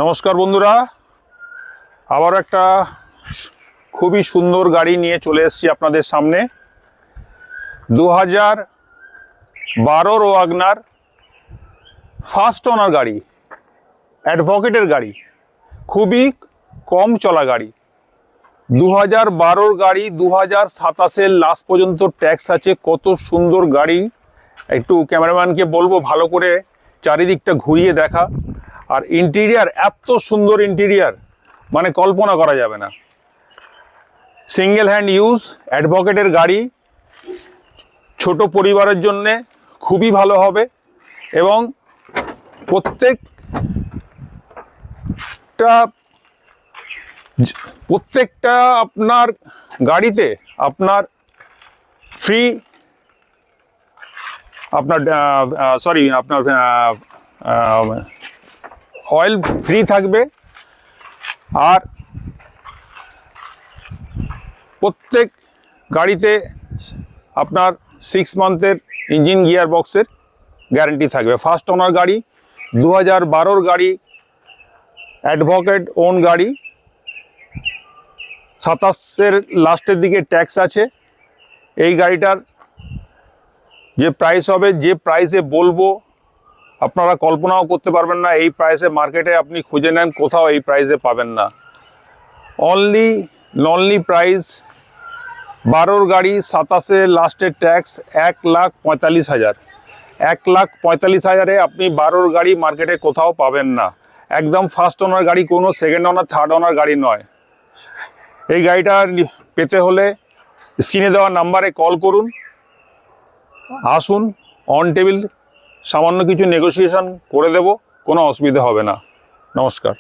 নমস্কার বন্ধুরা, আবার একটা খুবই সুন্দর গাড়ি নিয়ে চলে এসেছি আপনাদের সামনে। 2012 ওয়াগনার ফার্স্ট ওনার গাড়ি, অ্যাডভোকেটের গাড়ি, খুবই কম চলা গাড়ি। 2012 গাড়ি, 2027 লাস্ট পর্যন্ত ট্যাক্স আছে। কত সুন্দর গাড়ি! একটু ক্যামেরাম্যানকে বলবো ভালো করে চারিদিকটা ঘুরিয়ে দেখা। আর ইন্টেরিয়ার এত সুন্দর ইন্টেরিয়ার, মানে কল্পনা করা যাবে না। সিঙ্গেল হ্যান্ড ইউজ অ্যাডভোকেটের গাড়ি, ছোট পরিবারের জন্য খুবই ভালো হবে। এবং প্রত্যেকটা আপনার গাড়িতে আপনার ফ্রি, আপনার অয়েল ফ্রি থাকবে। আর প্রত্যেক গাড়িতে আপনার 6 মান্থের ইঞ্জিন গিয়ার বক্সের গ্যারেন্টি থাকবে। ফার্স্ট ওনার গাড়ি, 2012 গাড়ি, অ্যাডভোকেট ওন গাড়ি। 27 লাস্টের দিকে ট্যাক্স আছে। এই গাড়িটার যে প্রাইস হবে, যে প্রাইসে বলবো, আপনারা কল্পনাও করতে পারবেন না। এই প্রাইসে মার্কেটে আপনি খুঁজে নেন, কোথাও এই প্রাইসে পাবেন না। অনলি প্রাইস 12 গাড়ি, 27 লাস্টের ট্যাক্স 1,45,000। 1,45,000-এ আপনি 12 গাড়ি মার্কেটে কোথাও পাবেন না। একদম ফার্স্ট ওনার গাড়ি, কোনো সেকেন্ড ওনার থার্ড ওনার গাড়ি নয়। এই গাড়িটা পেতে হলে স্ক্রিনে দেওয়া নাম্বারে কল করুন, আসুন, অন টেবিল সামান্য কিছু নেগোসিয়েশন করে দেব, কোনো অসুবিধা হবে না। নমস্কার।